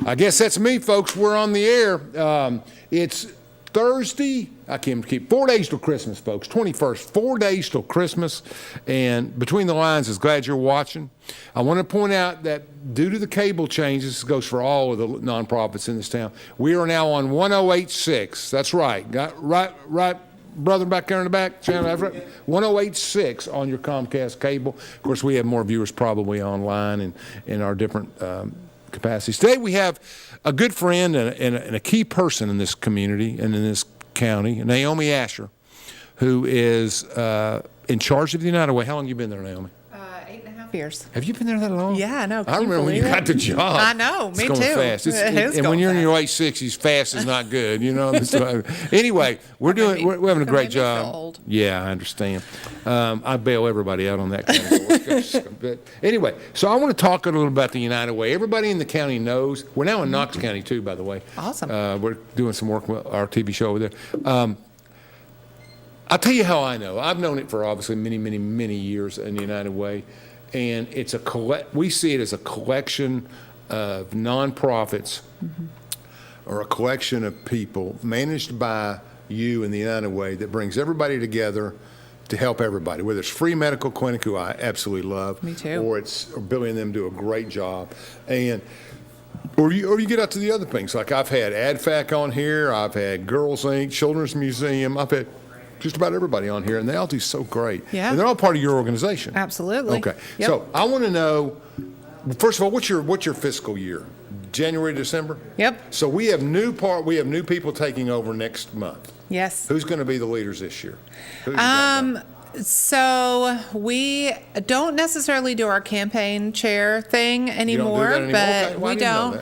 I guess that's me, folks. We're on the air. It's Thursday. I can't keep 4 days till Christmas, folks. 21st, 4 days till Christmas. And Between the Lines is glad you're watching. I want to point out that due to the cable changes, this goes for all of the nonprofits in this town, we are now on 1086. That's right. Right, brother back there in the back? Channel 1086 on your Comcast cable. Of course, we have more viewers probably online and in our different capacities. Today we have a good friend and a key person in this community and in this county, Naomi Asher, who is in charge of the United Way. How long have you been there, Naomi? 8.5 years. Have you been there that long? Yeah, I know. I remember when you got the job. I know, me it's going too. Fast. And when you're in your late 60s, fast is not good, you know. So, anyway, we're having a great job. Yeah, I understand. I bail everybody out on that kind of but anyway, so I want to talk a little about the United Way. Everybody in the county knows. We're now in Knox County too, by the way. Awesome. We're doing some work with our TV show over there. I'll tell you how I know. I've known it for obviously many years in the United Way. And we see it as a collection of nonprofits or a collection of people managed by you in the United Way that brings everybody together to help everybody, whether it's free medical clinic, who I absolutely love, me too, or Billy and them do a great job, or you get out to the other things. Like I've had ADFAC on here, I've had Girls Inc., Children's Museum, I've had just about everybody on here, and they all do so great. Yeah. And they're all part of your organization. Absolutely. Okay. Yep. So I want to know, first of all, what's your fiscal year? January, December? Yep. So we have new people taking over next month. Yes. Who's going to be the leaders this year? So we don't necessarily do our campaign chair thing anymore, but we don't.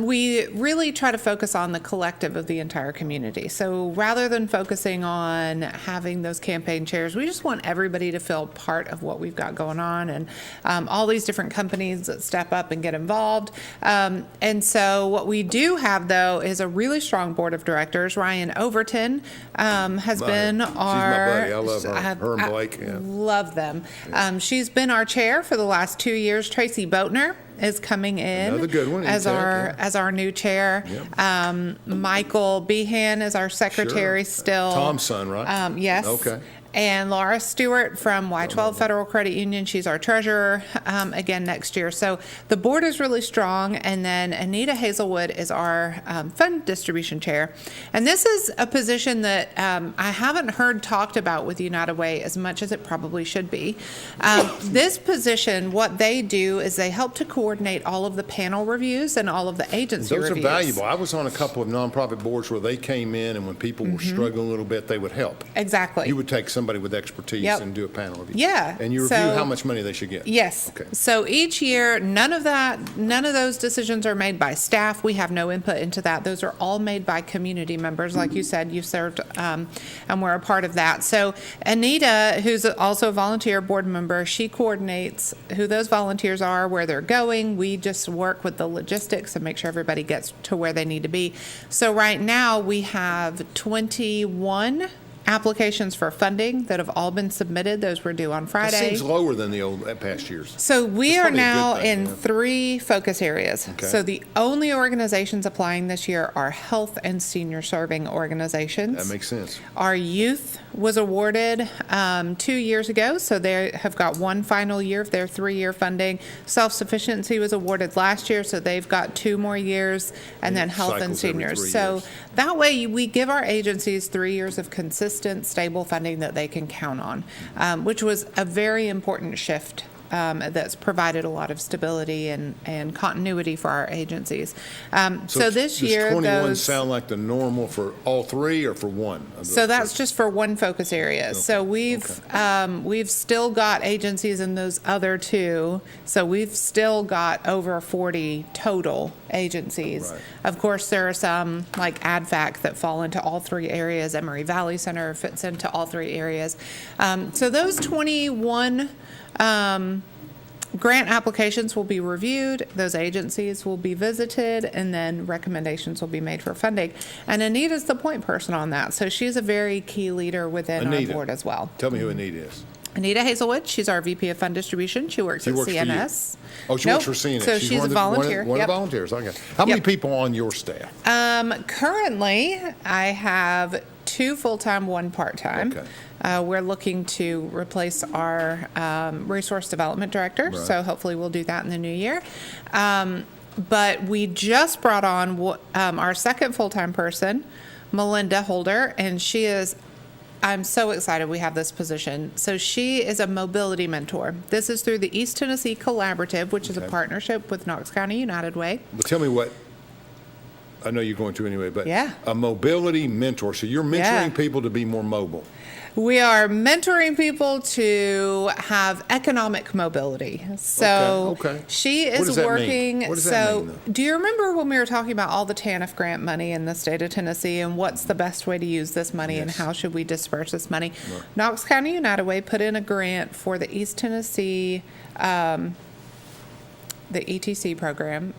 We really try to focus on the collective of the entire community. So rather than focusing on having those campaign chairs, we just want everybody to feel part of what we've got going on, and all these different companies that step up and get involved. And so what we do have, though, is a really strong board of directors. Ryan Overton has been our... She's my buddy. I love her. Blake, yeah. Love them. Yeah. She's been our chair for the last 2 years. Tracy Boatner is coming in another good one as our new chair. Yep. Michael Behan is our secretary still. Tom's son, right? Yes. Okay. And Laura Stewart from Y12 Federal Credit Union, she's our treasurer again next year. So the board is really strong. And then Anita Hazelwood is our fund distribution chair. And this is a position that I haven't heard talked about with United Way as much as it probably should be. This position, what they do is they help to coordinate all of the panel reviews and all of the agency reviews. Those are valuable. I was on a couple of nonprofit boards where they came in, and when people were struggling a little bit, they would help. Exactly. You would take somebody with expertise and do a panel review. Yeah. And you review how much money they should get. Yes. Okay. So each year, none of those decisions are made by staff. We have no input into that. Those are all made by community members. Like you said, you served and we're a part of that. So Anita, who's also a volunteer board member, she coordinates who those volunteers are, where they're going. We just work with the logistics and make sure everybody gets to where they need to be. So right now we have 21 applications for funding that have all been submitted. Those were due on Friday. That seems lower than the old past years. So we are now in 3 focus areas. Okay. So the only organizations applying this year are health and senior serving organizations. That makes sense. Our youth was awarded 2 years ago, so they have got one final year of their 3-year funding. Self-sufficiency was awarded last year, so they've got 2 more years, and then health and seniors. So that way we give our agencies 3 years of consistent, stable funding that they can count on, which was a very important shift. That's provided a lot of stability and continuity for our agencies. So this year, does 21 sound like the normal for all 3 or for one? So that's just for one focus area. Okay. So we've still got agencies in those other 2. So we've still got over 40 total agencies. Right. Of course, there are some like ADFAC that fall into all 3 areas. Emory Valley Center fits into all 3 areas. So those 21 grant applications will be reviewed, those agencies will be visited, and then recommendations will be made for funding. And Anita's the point person on that, so she's a very key leader within our board as well. Tell me who Anita is. Anita Hazelwood, she's our VP of Fund Distribution. She works at works for you? CNS. Oh, she Nope. works for CNS. So she's one a of the- volunteer. One of Yep. the volunteers. Okay. How many Yep. people on your staff? Currently, I have 2 full-time, 1 part-time. Okay. We're looking to replace our resource development director, Right. so hopefully we'll do that in the new year. But we just brought on our second full-time person, Melinda Holder, and I'm so excited we have this position. So she is a mobility mentor. This is through the East Tennessee Collaborative, which is a Okay. partnership with Knox County United Way. But tell me what, I know you're going to anyway, but Yeah. a mobility mentor. So you're mentoring Yeah. people to be more mobile. We are mentoring people to have economic mobility. So Okay. she What is does that mean? working. What does that So mean, though? do you remember when we were talking about all the TANF grant money in the state of Tennessee and what's the best way to use this money and Yes. how should we disperse this money? Right. Knox County United Way put in a grant for the East Tennessee, the ETC program.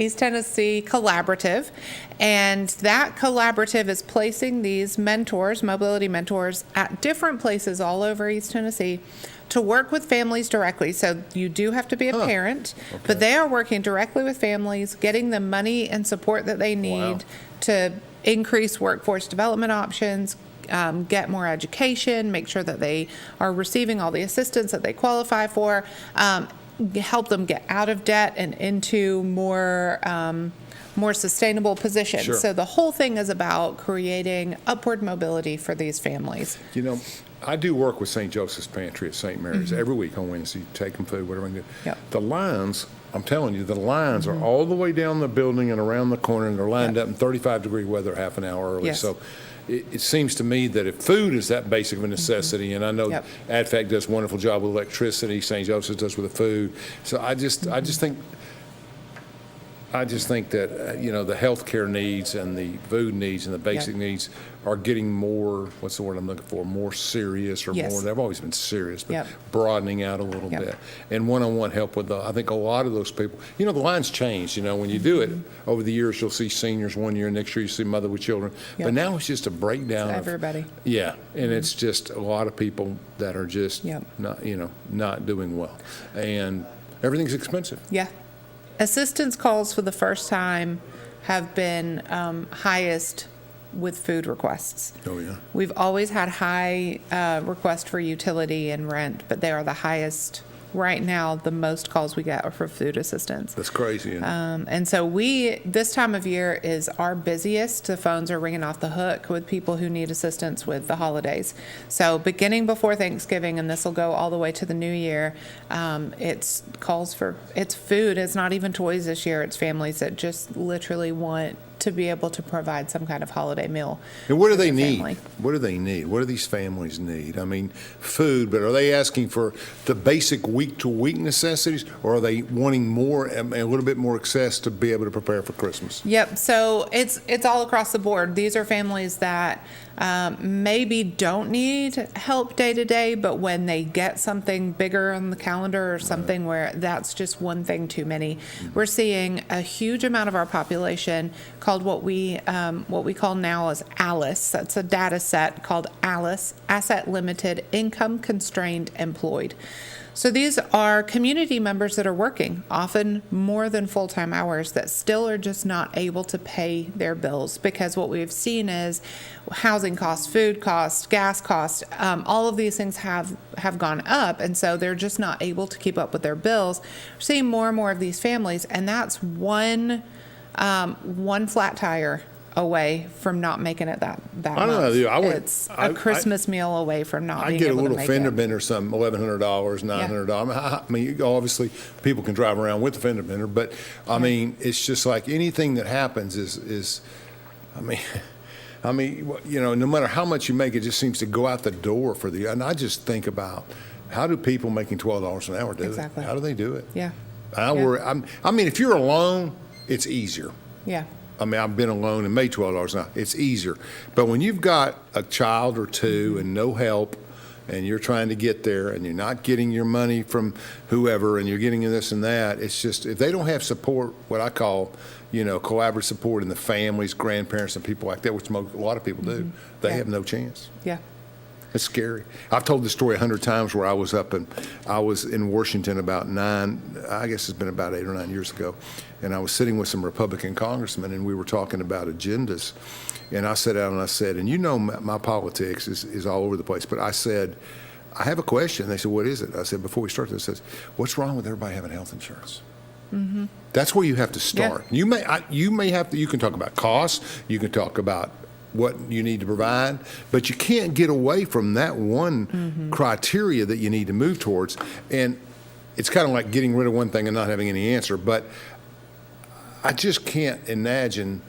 East Tennessee Collaborative, and that collaborative is placing these mentors, mobility mentors, at different places all over East Tennessee to work with families directly. So you do have to be a parent, but Okay. they are working directly with families, getting them money and support that they need Wow. to increase workforce development options, get more education, make sure that they are receiving all the assistance that they qualify for, help them get out of debt and into more sustainable positions. Sure. So the whole thing is about creating upward mobility for these families. You know, I do work with St. Joseph's Pantry at St. Mary's every week on Wednesday, take them food, whatever I can do. Yep. The lines, I'm telling you, the lines are all the way down the building and around the corner, and they're lined Yep. up in 35-degree weather half an hour early. Yes. So it seems to me that if food is that basic of a necessity, and I know Yep. ADFAC does a wonderful job with electricity, St. Joseph's does with the food. So I just think that, the healthcare needs and the food needs and the basic needs are getting more, what's the word I'm looking for, more serious or Yes. more, they've always been serious, but Yep. broadening out a little Yep. bit. And one-on-one help with, I think a lot of those people, the lines change, when you do it, over the years, you'll see seniors one year, next year you see mother with children. Yep. But now it's just a breakdown of. Everybody. Yeah, and it's just a lot of people that are just Yep. not doing well. And everything's expensive. Yeah. Assistance calls for the first time have been highest with food requests. Oh, yeah. We've always had high request for utility and rent, but they are the highest right now. The most calls we get are for food assistance. That's crazy. And so this time of year is our busiest. The phones are ringing off the hook with people who need assistance with the holidays. So beginning before Thanksgiving, and this will go all the way to the new year, it's food. It's not even toys this year. It's families that just literally want to be able to provide some kind of holiday meal. And what do for they their need? family. What do they need? What do these families need? I mean, food, but are they asking for the basic week-to-week necessities, or are they wanting more, and a little bit more excess to be able to prepare for Christmas? Yep. So it's all across the board. These are families that maybe don't need help day to day, but when they get something bigger on the calendar or something where that's just one thing too many, we're seeing a huge amount of our population called what we call now as ALICE. That's a data set called ALICE, Asset Limited Income Constrained Employed. So these are community members that are working, often more than full-time hours, that still are just not able to pay their bills, because what we've seen is housing costs, food costs, gas costs, all of these things have gone up, and so they're just not able to keep up with their bills. We're seeing more and more of these families, and that's one flat tire away from not making it that I don't month. know. It's a Christmas meal away from not I being get a able to little make fender it. bender, something $1,100, $900. I mean, obviously, people can drive around with the fender bender, but I mean, it's just like anything that happens is, I mean, no matter how much you make, it just seems to go out the door for the. And I just think about, how do people making $12 an hour do Exactly. it? How do they do it? Yeah. I worry. I mean, if you're alone, it's easier. Yeah. I mean, I've been alone and made $12 an hour. It's easier. But when you've got a child or two and no help, and you're trying to get there, and you're not getting your money from whoever, and you're getting this and that, it's just, if they don't have support, what I call, collaborative support in the families, grandparents, and people like that, which a lot of people do, they Yeah. have no chance. Yeah. It's scary. I've told this story 100 times where I was in Washington about I guess it's been about 8 or 9 years ago, and I was sitting with some Republican congressmen, and we were talking about agendas, and I sat down and I said, and you know my politics is all over the place, but I said, I have a question. They said, what is it? I said, before we start this, I said, what's wrong with everybody having health insurance? Mm-hmm. That's where you have to start. Yeah. You may have to, you can talk about costs, you can talk about what you need to provide, but you can't get away from that one criteria that you need to move towards. And it's kind of like getting rid of one thing and not having any answer. But I just can't imagine,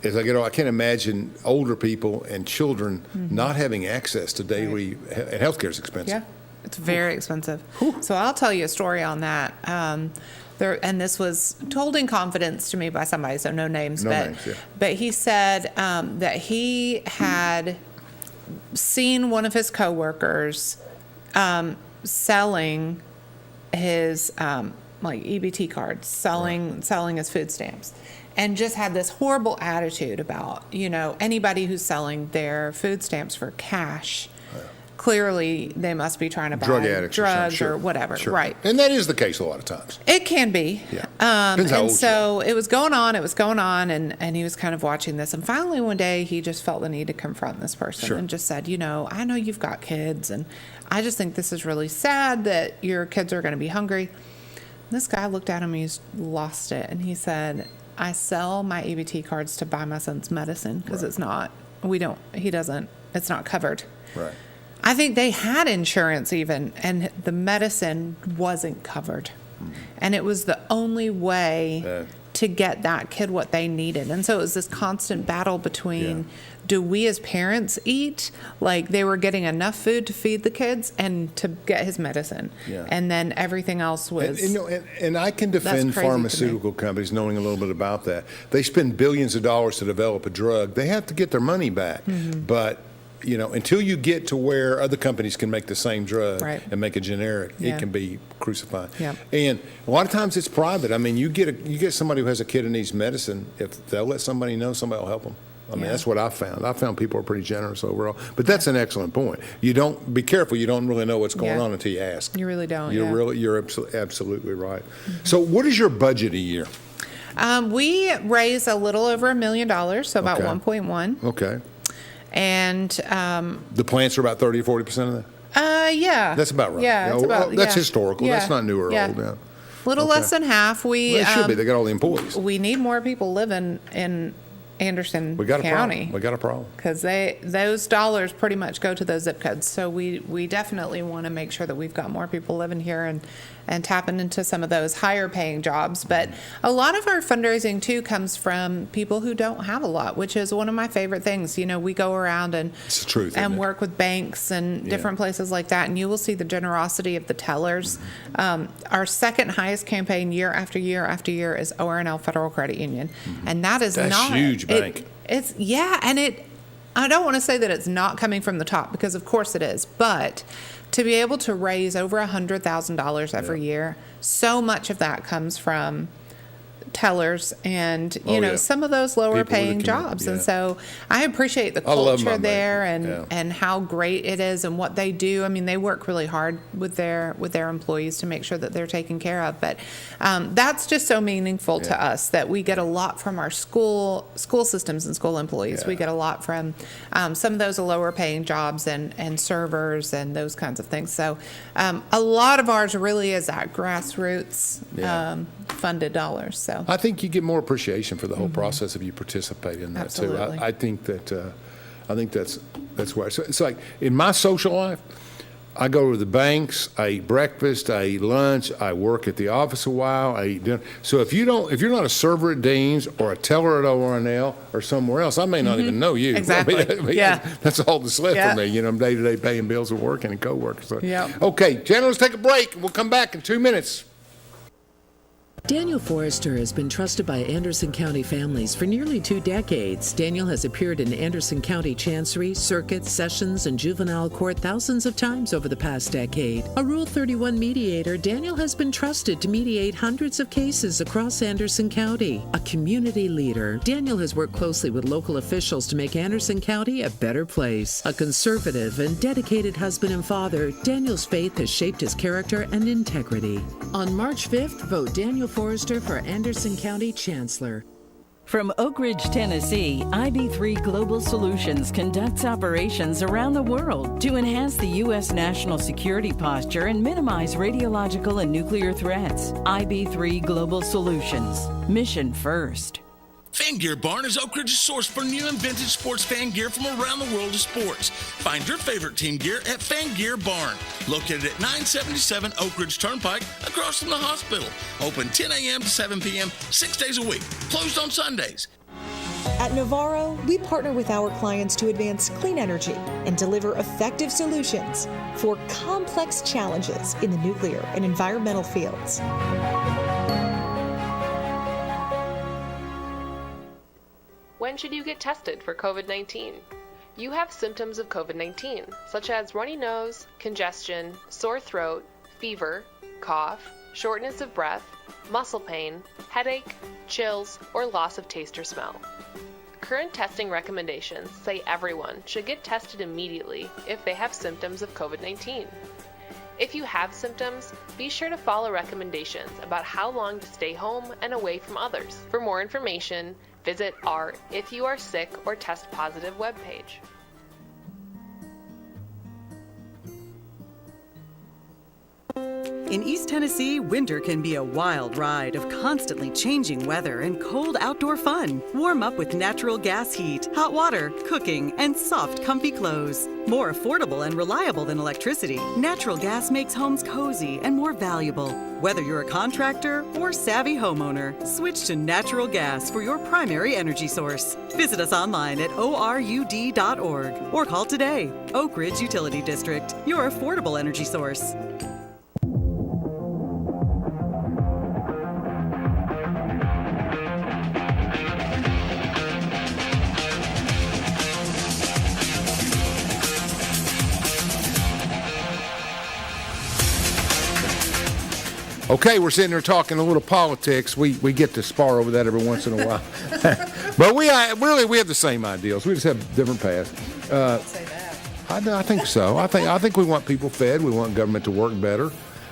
as I get older, I can't imagine older people and children not having access to daily health care is expensive. Yeah, it's very expensive. So I'll tell you a story on that. And this was told in confidence to me by somebody, so no names. But he said that he had seen one of his coworkers selling his like EBT cards, selling his food stamps, and just had this horrible attitude about, anybody who's selling their food stamps for cash. Clearly, they must be trying to buy drug addicts drugs or whatever. Sure. Right. And that is the case a lot of times. It can be. Yeah. Depends how old so it was going on, and he was kind of watching this. And finally one day he just felt the need to confront this person and just said, I know you've got kids, and I just think this is really sad that your kids are going to be hungry. And this guy looked at him, he's lost it, and he said, I sell my EBT cards to buy my son's medicine because it's not covered. Right. I think they had insurance even, and the medicine wasn't covered. And it was the only way to get that kid what they needed. And so it was this constant battle between, do we as parents eat? Like, they were getting enough food to feed the kids and to get his medicine. Yeah. And then everything else was... And I can defend pharmaceutical companies knowing a little bit about that. They spend billions of dollars to develop a drug. They have to get their money back. But... until you get to where other companies can make the same drug and make a generic, it can be crucified. Yeah. And a lot of times it's private. I mean, you get somebody who has a kid who needs medicine. If they'll let somebody know, somebody will help them. I mean, that's what I've found. I found people are pretty generous overall. But that's an excellent point. You don't be careful. You don't really know what's going on until you ask. You really don't. You're absolutely right. So, what is your budget a year? We raise a little over $1 million, so about 1.1. Okay. And the plants are about 30 or 40% of that? Yeah. That's about right. Yeah, that's historical. Yeah. That's not new or old. Yeah. Little less than half. It should be. They got all the employees. We need more people living in Anderson County. We got a problem. Because those dollars pretty much go to those zip codes. So we definitely want to make sure that we've got more people living here and tapping into some of those higher paying jobs. But a lot of our fundraising too comes from people who don't have a lot, which is one of my favorite things. We go around and it's the truth, and work with banks and different places like that, and you will see the generosity of the tellers. Our second highest campaign year after year after year is ORNL Federal Credit Union, and that's not huge bank. I don't want to say that it's not coming from the top, because of course it is, but to be able to raise over $100,000 every year, so much of that comes from tellers and some of those lower paying jobs. And so I appreciate the culture there and how great it is and what they do. I mean, they work really hard with their employees to make sure that they're taken care of. But that's just so meaningful to us that we get a lot from our school systems and school employees. We get a lot from some of those lower paying jobs and servers and those kinds of things. So a lot of ours really is that grassroots funded dollars. So I think you get more appreciation for the whole process if you participate in that Absolutely. too. I think that's where it's like in my social life. I go to the banks, I eat breakfast, I eat lunch, I work at the office a while, I eat dinner. So if you're not a server at Dean's or a teller at O&L or somewhere else, I may not even know you. Exactly. I mean, that's all that's left for me. I'm day to day paying bills and working and co-working. So. Yeah. Okay, Chandler, let's take a break and we'll come back in 2 minutes. Daniel Forrester has been trusted by Anderson County families for nearly 2 decades. Daniel has appeared in Anderson County Chancery, Circuit, Sessions, and Juvenile Court thousands of times over the past decade. A Rule 31 mediator, Daniel has been trusted to mediate hundreds of cases across Anderson County. A community leader, Daniel has worked closely with local officials to make Anderson County a better place. A conservative and dedicated husband and father, Daniel's faith has shaped his character and integrity. On March 5th, vote Daniel Forrester for Anderson County Chancellor. From Oak Ridge, Tennessee, IB3 Global Solutions conducts operations around the world to enhance the U.S. national security posture and minimize radiological and nuclear threats. IB3 Global Solutions. Mission first. Fan Gear Barn is Oak Ridge's source for new and vintage sports fan gear from around the world of sports. Find your favorite team gear at Fan Gear Barn, located at 977 Oak Ridge Turnpike, across from the hospital. Open 10 a.m. to 7 p.m., 6 days a week. Closed on Sundays. At Navarro, we partner with our clients to advance clean energy and deliver effective solutions for complex challenges in the nuclear and environmental fields. When should you get tested for COVID-19? You have symptoms of COVID-19, such as runny nose, congestion, sore throat, fever, cough, shortness of breath, muscle pain, headache, chills, or loss of taste or smell. Current testing recommendations say everyone should get tested immediately if they have symptoms of COVID-19. If you have symptoms, be sure to follow recommendations about how long to stay home and away from others. For more information, visit our If You Are Sick or Test Positive webpage. In East Tennessee, winter can be a wild ride of constantly changing weather and cold outdoor fun. Warm up with natural gas heat, hot water, cooking, and soft, comfy clothes. More affordable and reliable than electricity, natural gas makes homes cozy and more valuable. Whether you're a contractor or savvy homeowner, switch to natural gas for your primary energy source. Visit us online at orud.org or call today. Oak Ridge Utility District, your affordable energy source. Okay, we're sitting here talking a little politics. We get to spar over that every once in a while. But we have the same ideals. We just have different paths. Say that. I think so. I think we want people fed. We want government to work better.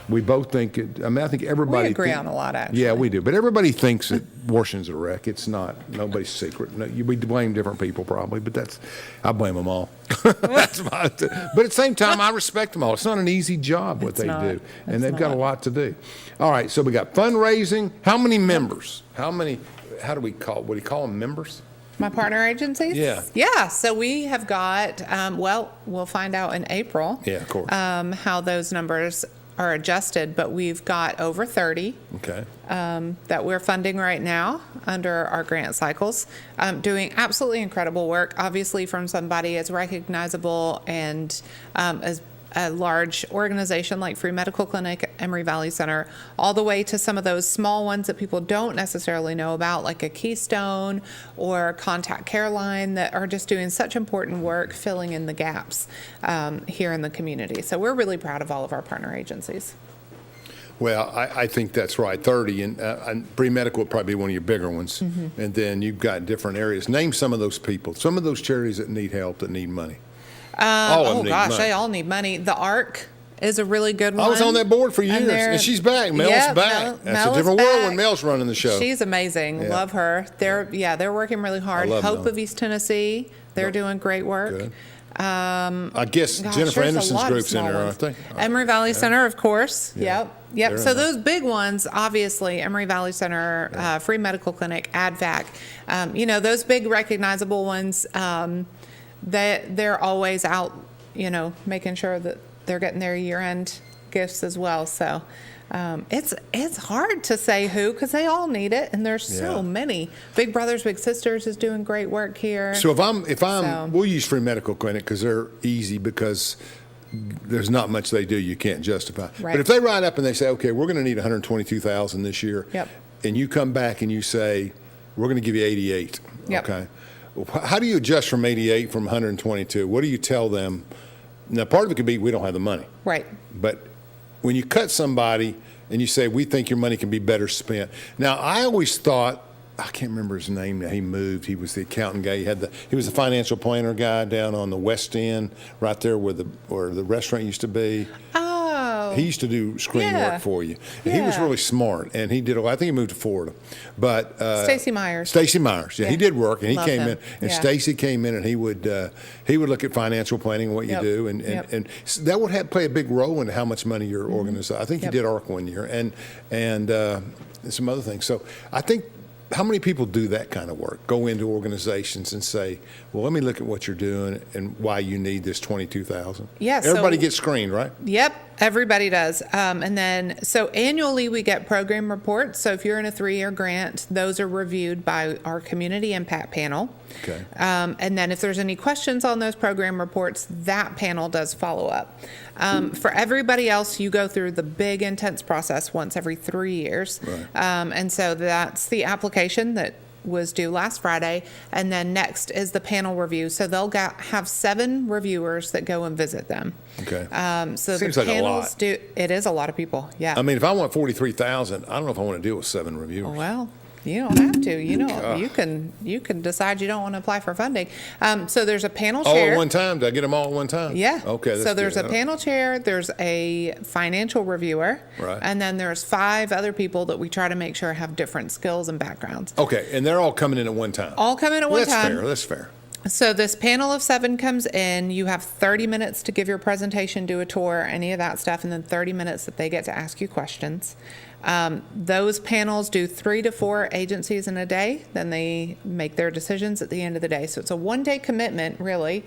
We both think I think everybody... We agree on a lot, actually. Yeah, we do. But everybody thinks that Washington's a wreck. It's not. Nobody's secret. No, we blame different people probably, but I blame them all. But at the same time, I respect them all. It's not an easy job what they do, and they've got a lot to do. All right, so we got fundraising. How many members? How do we call, what do you call them, members? My partner agencies? Yeah. Yeah, so we have got, we'll find out in April. Yeah, of course. How those numbers are adjusted, but we've got over 30 Okay. that we're funding right now under our grant cycles, doing absolutely incredible work, obviously from somebody as recognizable and as a large organization like Free Medical Clinic, Emory Valley Center, all the way to some of those small ones that people don't necessarily know about, like a Keystone or Contact Care Line, that are just doing such important work filling in the gaps here in the community. So we're really proud of all of our partner agencies. Well, I think that's right. 30, and pre-medical would probably be one of your bigger ones. Mm-hmm. And then you've got different areas. Name some of those people, some of those charities that need help, that need money. They all need money. The ARC is a really good one. I was on that board for years, and she's back. Mel's back. That's a different world when Mel's running the show. She's amazing. Yeah. Love her. They're working really hard. Hope of East Tennessee, they're doing great work. Good. I guess Jennifer Anderson's group's in there, aren't they? Emory Valley Center, of course. Yeah. Yep. So those big ones, obviously, Emory Valley Center, Free Medical Clinic, ADVAC, those big recognizable ones, they're always out, making sure that they're getting their year-end gifts as well. So it's hard to say who, because they all need it, and there's so many. Big Brothers Big Sisters is doing great work here. So we'll use Free Medical Clinic because they're easy, because there's not much they do you can't justify. Right. But if they write up and they say, okay, we're going to need $122,000 this year, yep. and you come back and you say, we're going to give you 88. Yep. Okay. How do you adjust from 88 from 122? What do you tell them? Now, part of it could be we don't have the money. Right. But when you cut somebody and you say, we think your money can be better spent. Now, I always thought, I can't remember his name now. He moved. He was the accountant guy. He was the financial planner guy down on the West End, right there where the restaurant used to be. Oh. He used to do screen Yeah. work for you. And he was Yeah. really smart, and he did. I think he moved to Florida, but Stacy Myers. Stacy Myers, yeah, he Yeah. did work, and he Love came him. in, and Yeah. Stacy came in, and he would look at financial planning and what you Yep. do, and Yep. and that would play a big role in how much money your organization. I think Yep. he did ARC one year, and some other things. So I think. How many people do that kind of work? Go into organizations and say, "Well, let me look at what you're doing and why you need this 22,000." Yeah, so- everybody gets screened, right? Yep, everybody does. And then, so annually we get program reports. So if you're in a 3-year grant, those are reviewed by our community impact panel. Okay. And then if there's any questions on those program reports, that panel does follow up. For everybody else, you go through the big intense process once every 3 years. Right. And so that's the application that was due last Friday, and then next is the panel review. So they'll have 7 reviewers that go and visit them. Okay. So Seems the like a panels lot. do. It is a lot of people. Yeah. I mean, if I want 43,000, I don't know if I want to deal with 7 reviewers. Well, you don't have to. You can decide you don't want to apply for funding. So there's a panel All chair. at one time? Do I get them all at one time? Yeah. Okay. That's So there's good. a panel chair, there's a financial reviewer, Right. and then there's 5 other people that we try to make sure have different skills and backgrounds. Okay, and they're all coming in at one time. All come in at one That's time. fair. That's fair. So this panel of 7 comes in. You have 30 minutes to give your presentation, do a tour, any of that stuff, and then 30 minutes that they get to ask you questions. Those panels do 3 to 4 agencies in a day. Then they make their decisions at the end of the day. So it's a 1-day commitment, really.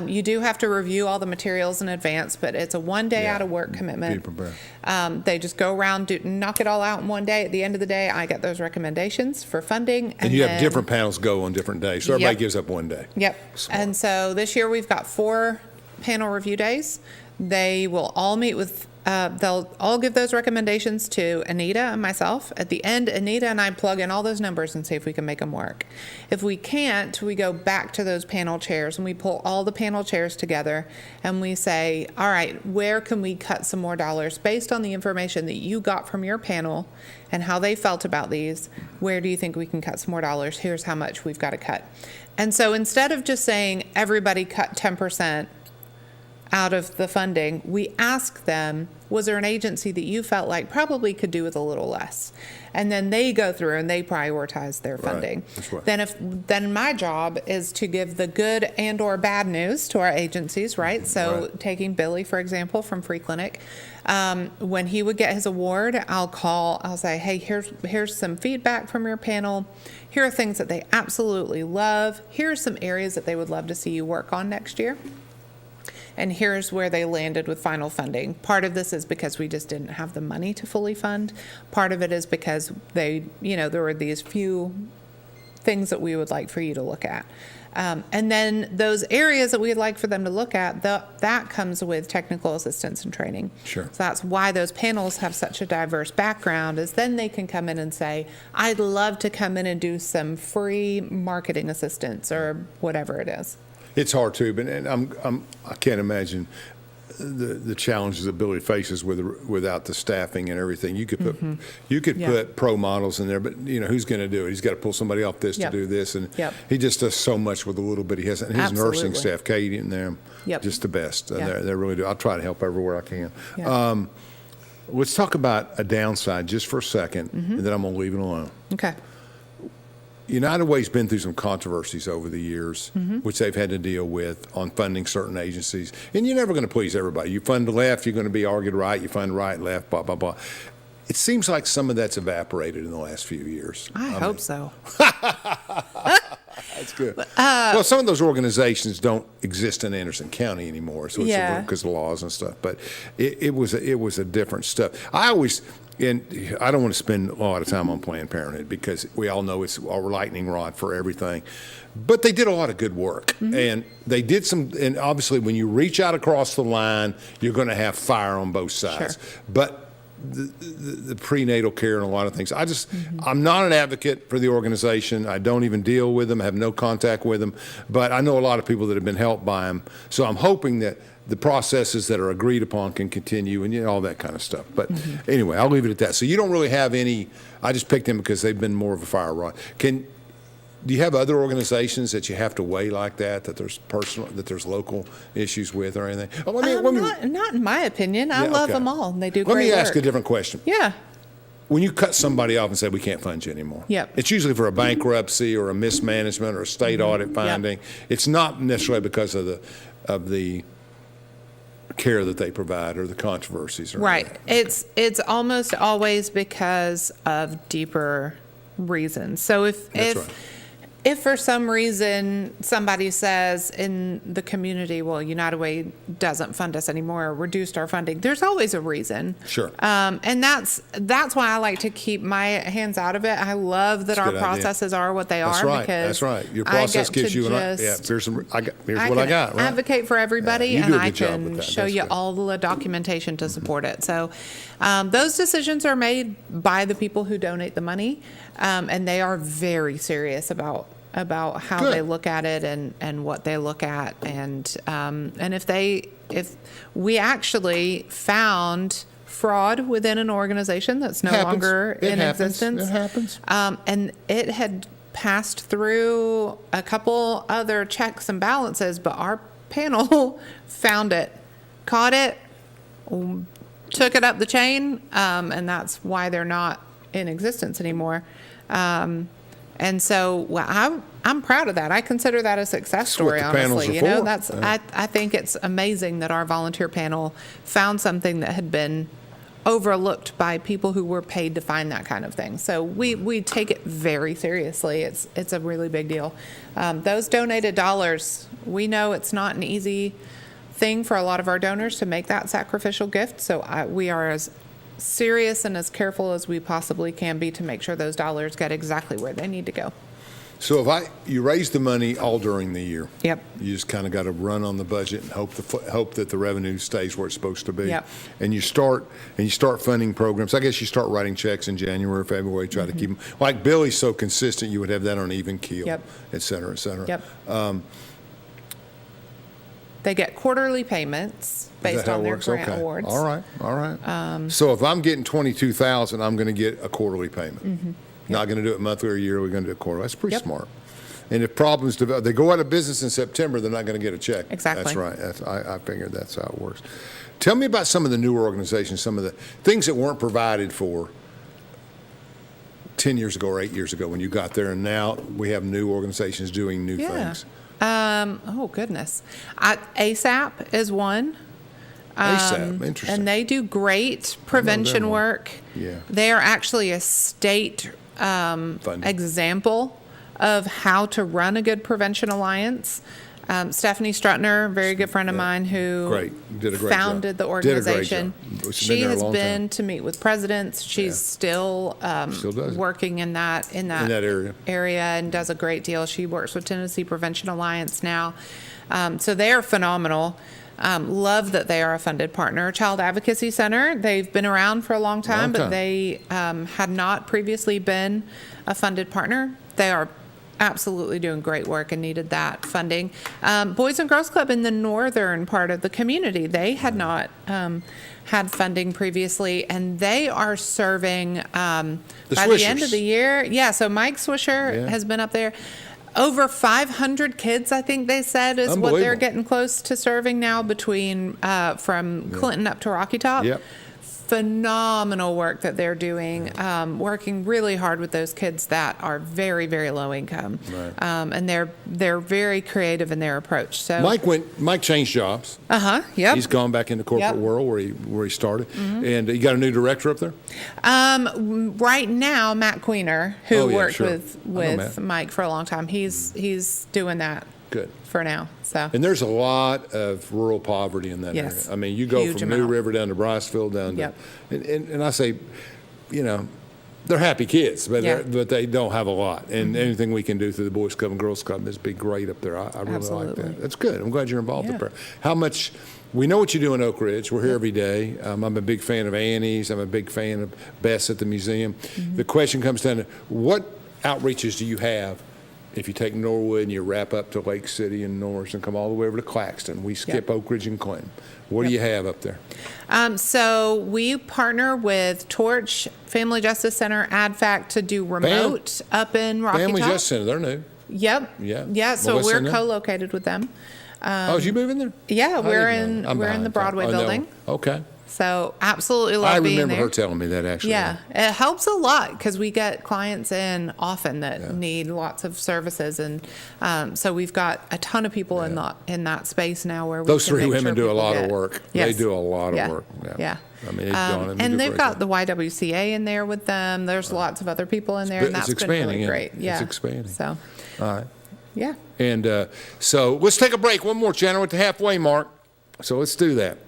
You do have to review all the materials in advance, but it's a 1-day Yeah. out of work commitment. Be prepared. They just go around, knock it all out in one day. At the end of the day, I get those recommendations for funding. And you have then- different panels go on different days, so everybody Yep. gives up one day. Yep. Smart. And so this year we've got 4 panel review days. They will all meet with, they'll all give those recommendations to Anita and myself. At the end, Anita and I plug in all those numbers and see if we can make them work. If we can't, we go back to those panel chairs and we pull all the panel chairs together and we say, all right, where can we cut some more dollars based on the information that you got from your panel and how they felt about these? Where do you think we can cut some more dollars? Here's how much we've got to cut. And so instead of just saying everybody cut 10% out of the funding, we ask them, was there an agency that you felt like probably could do with a little less? And then they go through and they prioritize their funding. That's right. Then my job is to give the good and or bad news to our agencies, right? So Right. taking Billy, for example, from Free Clinic, when he would get his award, I'll say, hey, here's some feedback from your panel. Here are things that they absolutely love. Here are some areas that they would love to see you work on next year. And here's where they landed with final funding. Part of this is because we just didn't have the money to fully fund. Part of it is because there were these few things that we would like for you to look at. And then those areas that we'd like for them to look at, that comes with technical assistance and training. Sure. So that's why those panels have such a diverse background, is then they can come in and say, I'd love to come in and do some free marketing assistance or whatever it is. It's hard too, but I can't imagine the challenges that Billy faces without the staffing and everything. You could put Yeah. put pro models in there, but who's going to do it? He's got to pull somebody off this Yep. to do this, and Yep. he just does so much with a little bit he has. And his nursing Absolutely. staff, Katie and them, Yep. just the best. Yeah. They really do. I'll try to help everywhere I can. Yeah. Let's talk about a downside just for a second, Mm-hmm. and then I'm going to leave it alone. Okay. United Way's been through some controversies over the years, Mm-hmm. which they've had to deal with on funding certain agencies. And you're never going to please everybody. You fund the left, you're going to be argued right. You fund right, left, blah, blah, blah. It seems like some of that's evaporated in the last few years. I hope so. That's good. Well, some of those organizations don't exist in Anderson County anymore, so it's Yeah. because of laws and stuff. But it was a different stuff. I always. And I don't want to spend a lot of time on Planned Parenthood because we all know it's a lightning rod for everything. But they did a lot of good work. Mm-hmm. And they did some, and obviously when you reach out across the line, you're going to have fire on both sides. Sure. But the prenatal care and a lot of things. I'm not an advocate for the organization. I don't even deal with them, have no contact with them, but I know a lot of people that have been helped by them. So I'm hoping that the processes that are agreed upon can continue and all that kind of stuff. But anyway, I'll leave it at that. So you don't really have any, I just picked them because they've been more of a fire rod. Do you have other organizations that you have to weigh like that there's local issues with or anything? Oh, Not in my opinion. I love them all. And they do great work. Let me ask work. a different question. Yeah. When you cut somebody off and say, we can't fund you anymore, Yep. it's usually for a bankruptcy or a mismanagement or a state audit finding. It's not necessarily because of the care that they provide or the controversies. Or Right. anything. It's almost always because of deeper reasons. So if for some reason somebody says in the community, well, United Way doesn't fund us anymore or reduced our funding, there's always a reason. Sure. And that's why I like to keep my hands out of it. I love that our processes are what they That's are. right. Because That's right. Your process gives you here's what I got. Right? Advocate for everybody, you and do a I good job with can that. show That's you good. all the documentation to support it. So those decisions are made by the people who donate the money, and they are very serious about how Good. they look at it and what they look at, and if we actually found fraud within an organization that's no longer in existence. It happens. And it had passed through a couple other checks and balances, but our panel found it, caught it, took it up the chain, and that's why they're not in existence anymore. And so I'm proud of that. I consider that a success story, what the panels honestly. are for. That's I think it's amazing that our volunteer panel found something that had been overlooked by people who were paid to find that kind of thing. So we take it very seriously. It's a really big deal. Those donated dollars, we know it's not an easy thing for a lot of our donors to make that sacrificial gift. So we are as serious and as careful as we possibly can be to make sure those dollars get exactly where they need to go. So you raise the money all during the year. Yep. You just kind of got to run on the budget and hope that the revenue stays where it's supposed to be. Yep. And you start funding programs. I guess you start writing checks in January, February, try to keep them. Like Billy's so consistent, you would have that on an even keel. Yep. Et cetera, et cetera. Yep. They get quarterly payments based on their grant awards. All right. So if I'm getting $22,000, I'm going to get a quarterly payment. Not going to do it monthly or yearly. We're going to do it quarterly. That's pretty smart. And if problems develop, they go out of business in September, they're not going to get a check. Exactly. That's right. I figured that's how it works. Tell me about some of the newer organizations, some of the things that weren't provided for 10 years ago or 8 years ago when you got there, and now we have new organizations doing new things. Oh, goodness. ASAP is one. ASAP, interesting. And they do great prevention work. Yeah. They are actually a state example of how to run a good prevention alliance. Stephanie Strutner, very good friend of mine, who did a great founded job. the Did a great organization. job. She's She been there a has long been time. to meet with presidents. She's still does it. working in that area. and does a great deal. She works with Tennessee Prevention Alliance now. So they are phenomenal. Love that they are a funded partner. Child Advocacy Center, they've been around for a long time, but they had not previously been a funded partner. They are absolutely doing great work and needed that funding. Boys and Girls Club in the northern part of the community, they had not had funding previously, and they are serving by the end of the year. Yeah, so Mike Swisher has been up there. Over 500 kids, I think they said, is what they're getting close to serving now between from Clinton up to Rocky Top. Yep. Phenomenal work that they're doing, working really hard with those kids that are very, very low income. Right. And they're very creative in their approach. So Mike changed jobs. Yep. He's gone back in the corporate world where he started. And you got a new director up there? Right now, Matt Queener, who worked sure. with Mike for a long time, he's doing that. Good. For now, so. And there's a lot of rural poverty in that area. I mean, you go Huge from New amount. River down to Briceville, down to, and I say, they're happy kids, but Yeah. but they don't have a lot. And anything we can do through the Boys Club and Girls Club is be great up there. I really like Absolutely. that. That's good. I'm glad you're involved Yeah. up there. How much? We know what you do in Oak Ridge. We're here every day. I'm a big fan of Annie's. I'm a big fan of Bess at the museum. The question comes down to what outreaches do you have if you take Norwood and you wrap up to Lake City and Norris and come all the way over to Claxton? We skip Oak Ridge and Clinton. What do you have up there? So we partner with Torch Family Justice Center, AdFact to do remote up in Rocky Family Top. Justice Center, they're new. Yep. Yeah. So Melissa we're and them? co-located with them. Oh, is you moving there? Yeah, I we're didn't know. I'm in the behind. Broadway Oh, no. building. Okay. So absolutely love I being remember there. her telling me that actually. Yeah, it helps a lot because we get clients in often that need lots of services, and so we've got a ton of people in that space now where we Those can three make women sure do a people lot of get- work. Yes. They do a lot of Yeah. work. Yeah. I mean, and they've got the YWCA in there with them. There's lots of other people in there, and it's that's been really expanding, isn't great. it? Yeah, It's expanding. So, All right. yeah. And so let's take a break. One more, Chandler, at the halfway mark. So let's do that.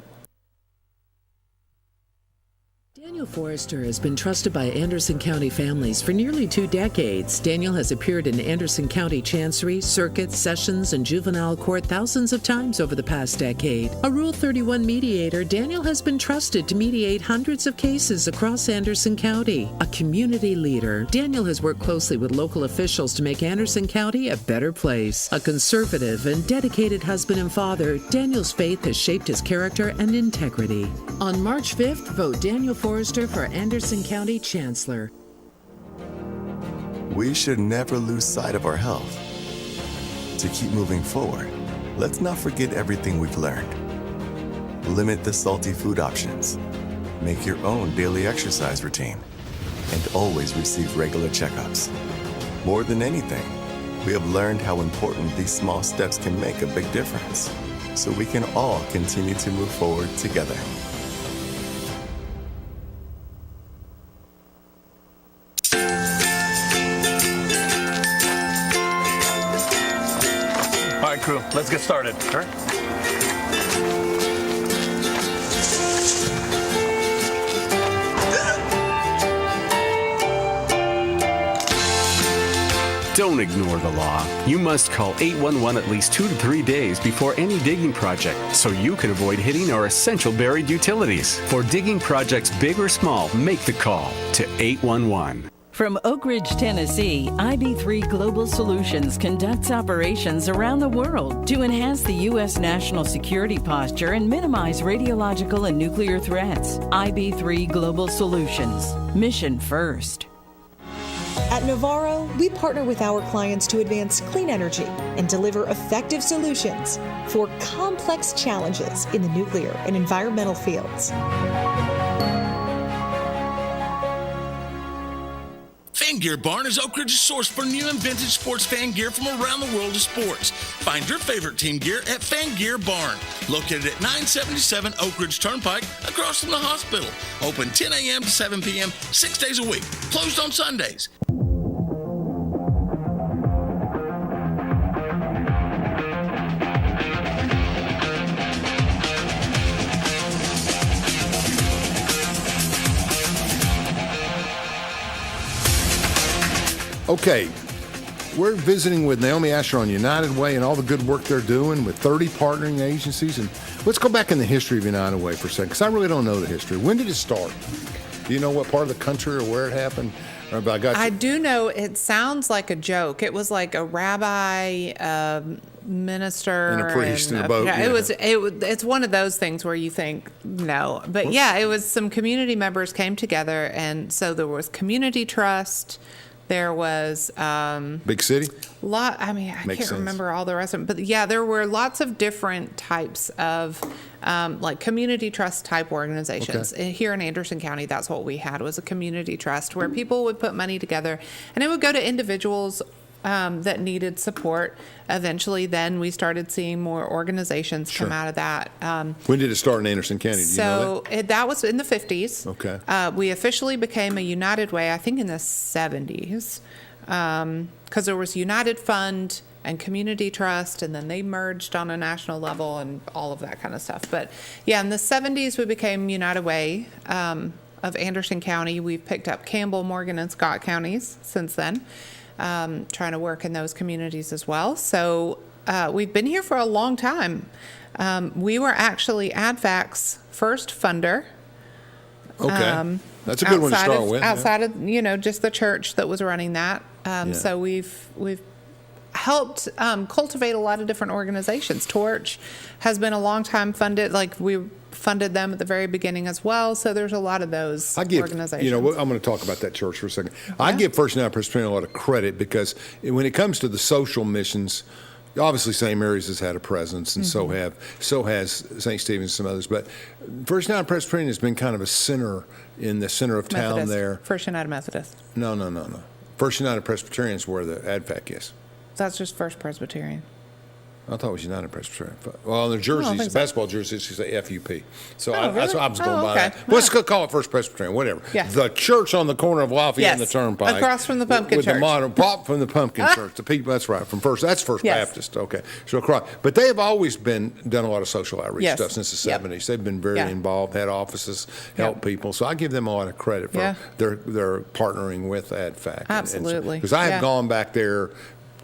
Daniel Forrester has been trusted by Anderson County families for nearly 2 decades. Daniel has appeared in Anderson County Chancery, Circuit, Sessions, and Juvenile Court thousands of times over the past decade. A Rule 31 mediator, Daniel has been trusted to mediate hundreds of cases across Anderson County. A community leader, Daniel has worked closely with local officials to make Anderson County a better place. A conservative and dedicated husband and father, Daniel's faith has shaped his character and integrity. On March 5th, vote Daniel Forrester for Anderson County Chancellor. We should never lose sight of our health. To keep moving forward, let's not forget everything we've learned. Limit the salty food options. Make your own daily exercise routine. And always receive regular checkups. More than anything, we have learned how important these small steps can make a big difference. So we can all continue to move forward together. All right, crew, let's get started. Sure. Don't ignore the law. You must call 811 at least 2 to 3 days before any digging project so you can avoid hitting our essential buried utilities. For digging projects big or small, make the call to 811. From Oak Ridge, Tennessee, IB3 Global Solutions conducts operations around the world to enhance the U.S. national security posture and minimize radiological and nuclear threats. IB3 Global Solutions. Mission first. At Navarro, we partner with our clients to advance clean energy and deliver effective solutions for complex challenges in the nuclear and environmental fields. Fan Gear Barn is Oak Ridge's source for new and vintage sports fan gear from around the world of sports. Find your favorite team gear at Fan Gear Barn, located at 977 Oak Ridge Turnpike, across from the hospital. Open 10 a.m. to 7 p.m., 6 days a week. Closed on Sundays. Okay, we're visiting with Naomi Asher on United Way and all the good work they're doing with 30 partnering agencies. And let's go back in the history of United Way for a second, because I really don't know the history. When did it start? Do you know what part of the country or where it happened? I do know it sounds like a joke. It was like a rabbi, minister, and a priest in a boat. Yeah. It's one of those things where you think no, but yeah, it was some community members came together, and so there was community trust. There was big city. I can't remember all the rest of them, but yeah, there were lots of different types of like community trust type organizations. Okay. Here in Anderson County, that's what we had, was a community trust where people would put money together, and it would go to individuals that needed support. Eventually, then we started seeing more organizations come out of that. When did it start in Anderson County? Do you know that? That was in the 50s. Okay. We officially became a United Way, I think, in the 70s, because there was United Fund and Community Trust, and then they merged on a national level and all of that kind of stuff. But yeah, in the 70s, we became United Way. of Anderson County. We've picked up Campbell, Morgan, and Scott counties since then, trying to work in those communities as well. So we've been here for a long time. We were actually AdVac's first funder. Okay. That's a good one to start with. Outside of, just the church that was running that. So we've helped cultivate a lot of different organizations. Torch has been a long time funded. Like, we funded them at the very beginning as well. So there's a lot of those organizations. I'm going to talk about that church for a second. I give First United Presbyterian a lot of credit because when it comes to the social missions, obviously St. Mary's has had a presence, and so has St. Stephen's and some others. But First United Presbyterian has been kind of a center in the center of town there. First United Methodist. No. First United Presbyterian is where the AdVac is. That's just First Presbyterian. I thought it was United Presbyterian. Well, the jerseys, the basketball jerseys, you say FUP. So that's what I was going by that. Let's call it First Presbyterian, whatever. Yeah. The church on the corner of Lafayette and the Turnpike. Across from the Pumpkin with Church. The modern pop from the Pumpkin Church. The people, that's right. That's First Baptist. Okay. So across. But they have always done a lot of social outreach stuff since the 70s. They've been very involved, had offices, helped people. So I give them a lot of credit for their partnering with AdVac. Absolutely. Because I have gone back there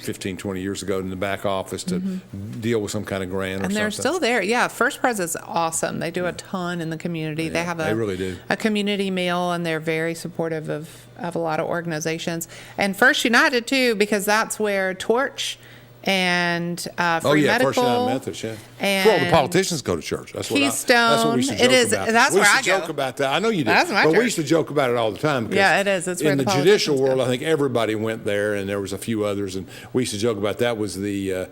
15, 20 years ago in the back office to deal with some kind of grant or something. And they're still there. Yeah, First Pres is awesome. They do a ton in the community. They have they really do. a community meal, and they're very supportive of a lot of organizations. And First United, too, because that's where Torch and Free Medical. First United Methodist, and well, the politicians go to church. That's what Keystone. we used to joke about. That's we where I used to go. joke about that. I know you did. That's my but church. We used to joke about it all the time. Yeah, it is. It's where in the politicians judicial world, go. I think everybody went there, and there was a few others, and we used to joke about that. Was the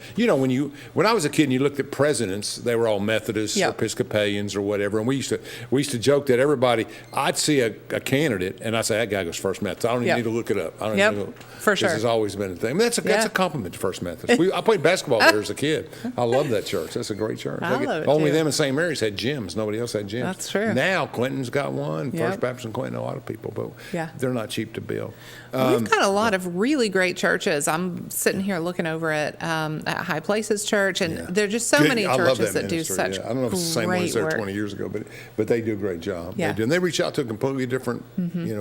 when I was a kid and you looked at presidents, they were all Methodists or Episcopalians or whatever, and we used to joke that everybody. I'd see a candidate, and I'd say that guy goes First Methodist. I don't even need to look it up. I don't even know. For sure. This has always been a thing. I mean, that's a compliment to First Methodist. I played basketball there as a kid. I love that church. That's a great church. I love it Only too. them and St. Mary's had gyms. Nobody else had gyms. That's true. Now Clinton's got one. First Baptist and Clinton, a lot of people, but they're not cheap to build. We've got a lot of really great churches. I'm sitting here looking over at High Places Church, and there are just so many churches that do such I don't know if it's the same one as there work. 20 years ago, but they do a great job. Yeah. They do. And they reach out to a completely different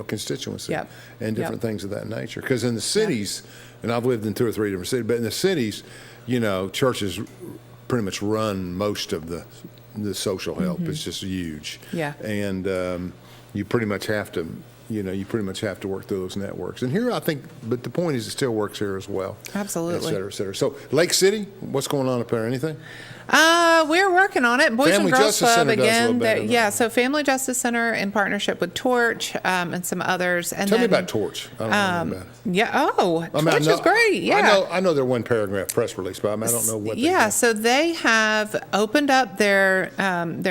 constituency and different things of that nature. Because in the cities, and I've lived in 2 or 3 different cities, but in the cities, churches pretty much run most of the social help. It's just huge. Yeah. And you pretty much have to work through those networks. And here, I think, but the point is, it still works here as well. Absolutely. Et cetera, et cetera. So, Lake City, what's going on up there? Anything? We're working on it. Boys Family and Girls Justice Club Center does a little again. better, So Family Justice Center in partnership with Torch and some others. And Tell me then, about Torch. I don't know about it. Yeah. Torch is great. Yeah. I know their one paragraph press release, but I don't know what. So they have opened up their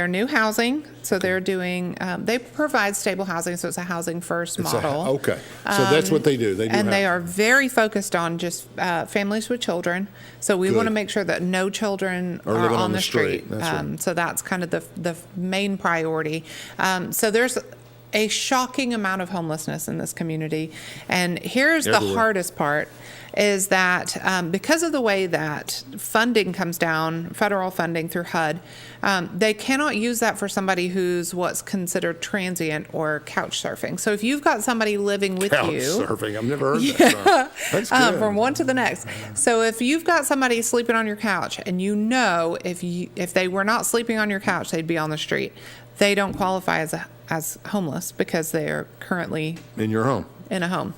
new housing. So they're doing. They provide stable housing, so it's a housing first model. Okay. So that's what they do. They are very focused on just families with children. So we want to make sure that no children are on the street. That's right. So that's kind of the main priority. So there's a shocking amount of homelessness in this community. And here's the hardest part is that because of the way that funding comes down, federal funding through HUD, they cannot use that for somebody who's what's considered transient or couch surfing. So if you've got somebody living with couch you. surfing, I've never heard that. That's good. From one to the next. So if you've got somebody sleeping on your couch and if they were not sleeping on your couch, they'd be on the street. They don't qualify as homeless because they are currently in your home. In a home.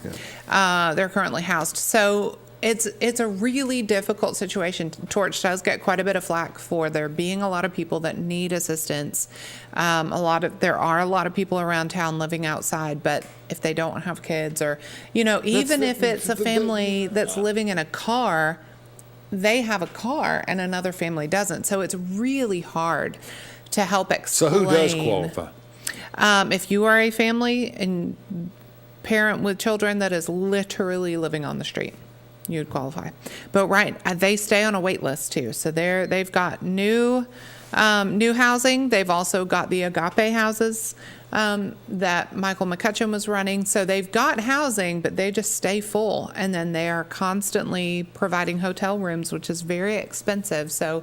Yeah. They're currently housed. So it's a really difficult situation. Torch does get quite a bit of flack for there being a lot of people that need assistance. There are a lot of people around town living outside, but if they don't have kids or, even if it's a family that's living in a car, they have a car and another family doesn't. So it's really hard to help explain. So who does qualify? If you are a family and parent with children that is literally living on the street, you'd qualify. But they stay on a wait list too. So they've got new housing. They've also got the Agape houses that Michael McCutcheon was running. So they've got housing, but they just stay full. And then they are constantly providing hotel rooms, which is very expensive. So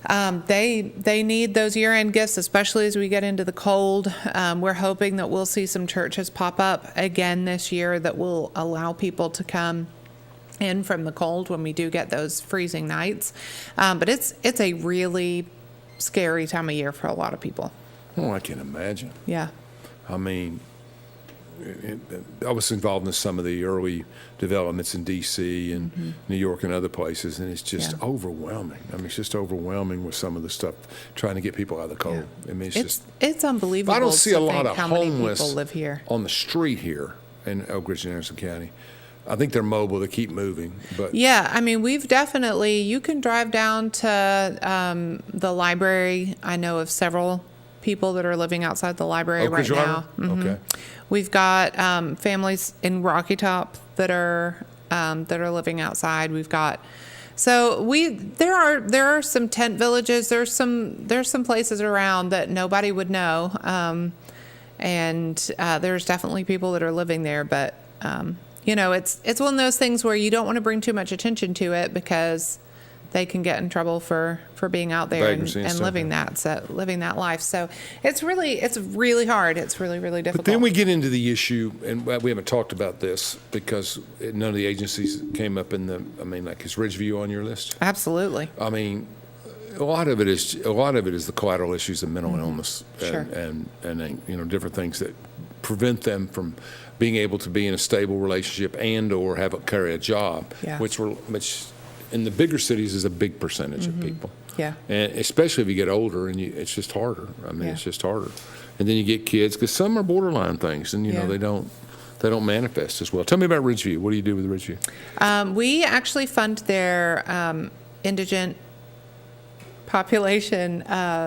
They need those year-end gifts, especially as we get into the cold. We're hoping that we'll see some churches pop up again this year that will allow people to come in from the cold when we do get those freezing nights. But it's a really scary time of year for a lot of people. Oh, I can imagine. Yeah. I mean, I was involved in some of the early developments in D.C. and New York and other places, and it's just overwhelming. I mean, it's just overwhelming with some of the stuff trying to get people out of the cold. I mean, it's unbelievable. I don't see a lot of how many homeless people live here on the street here in Oak Ridge and Anderson County. I think they're mobile. They keep moving. But yeah, I mean, we've definitely, you can drive down to the library. I know of several people that are living outside the library Oak Ridge right now. Okay. We've got families in Rocky Top that are living outside. We've got there are some tent villages. There's some places around that nobody would know, and there's definitely people that are living there. But it's one of those things where you don't want to bring too much attention to it because they can get in trouble for being out there and living that life. So it's really hard. It's really, really difficult. But then we get into the issue, and we haven't talked about this because none of the agencies came up in like, is Ridgeview on your list? Absolutely. I mean, a lot of it is the collateral issues of mental illness and different things that prevent them from being able to be in a stable relationship and or carry a job, which in the bigger cities is a big percentage of people. Yeah. And especially if you get older, and it's just harder. I mean, it's just harder. And then you get kids, because some are borderline things, and they don't manifest as well. Tell me about Ridgeview. What do you do with Ridgeview? We actually fund their indigent population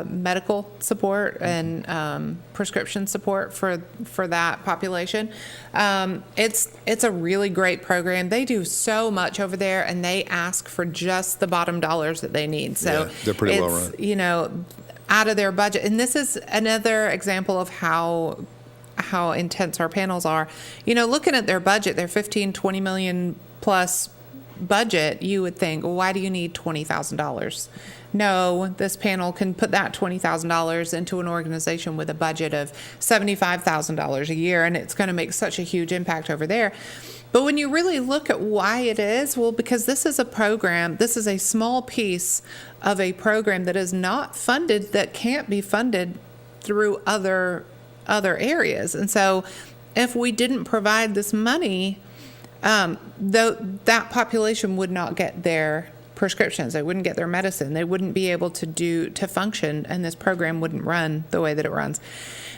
medical support and prescription support for that population. It's a really great program. They do so much over there, and they ask for just the bottom dollars that they need. So they're pretty well run. Out of their budget. And this is another example of how intense our panels are. Looking at their budget, their $15-20 million plus budget, you would think, well, why do you need $20,000? No, this panel can put that $20,000 into an organization with a budget of $75,000 a year, and it's going to make such a huge impact over there. But when you really look at why it is, well, because this is a small piece of a program that is not funded, that can't be funded through other areas. And so if we didn't provide this money, that population would not get their prescriptions. They wouldn't get their medicine. They wouldn't be able to function, and this program wouldn't run the way that it runs.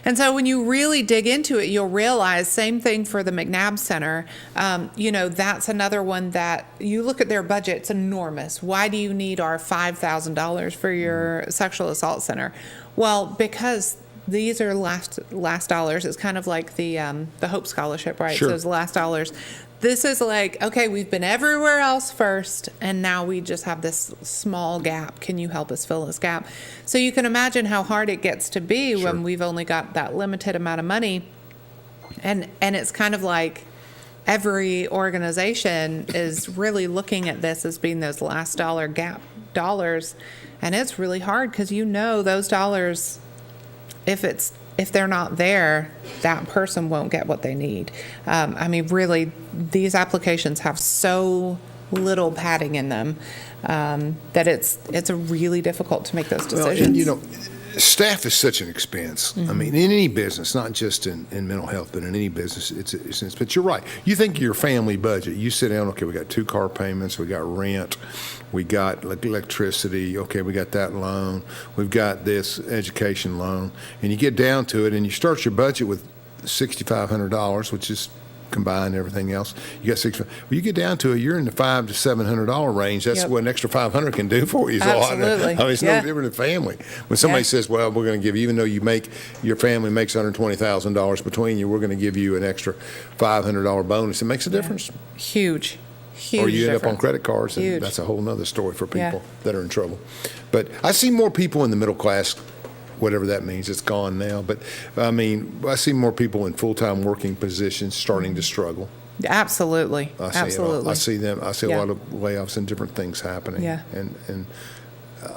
And so when you really dig into it, you'll realize, same thing for the McNabb Center. That's another one that you look at their budget, it's enormous. Why do you need our $5,000 for your sexual assault center? Well, because these are last dollars. It's kind of like the Hope Scholarship, right? Sure. So it's last dollars. This is like, okay, we've been everywhere else first, and now we just have this small gap. Can you help us fill this gap? So you can imagine how hard it gets to be when we've only got that limited amount of money. And it's kind of like every organization is really looking at this as being those last dollar gap dollars. And it's really hard because those dollars, if they're not there, that person won't get what they need. Really, these applications have so little padding in them that it's really difficult to make those decisions. Well, and staff is such an expense. I mean, in any business, not just in mental health, but in any business, it's an expense. But you're right. You think of your family budget. You sit down, okay, we got 2 car payments, we got rent, we got electricity, okay, we got that loan, we've got this education loan. And you get down to it, and you start your budget with $6,500, which is combined everything else. You got $6,500. Well, you get down to it, you're in the $500 to $700 range. That's what an extra $500 can do for you. Absolutely. It's no different than family. When somebody says, well, we're going to give you, even though your family makes $120,000 between you, we're going to give you an extra $500 bonus. It makes a difference. Huge or you end up on difference. credit cards, and that's a whole nother story for people that are in trouble. But I see more people in the middle class, whatever that means. It's gone now. But, I see more people in full-time working positions starting to struggle. Absolutely. I see them. I see a lot of layoffs and different things happening. Yeah. And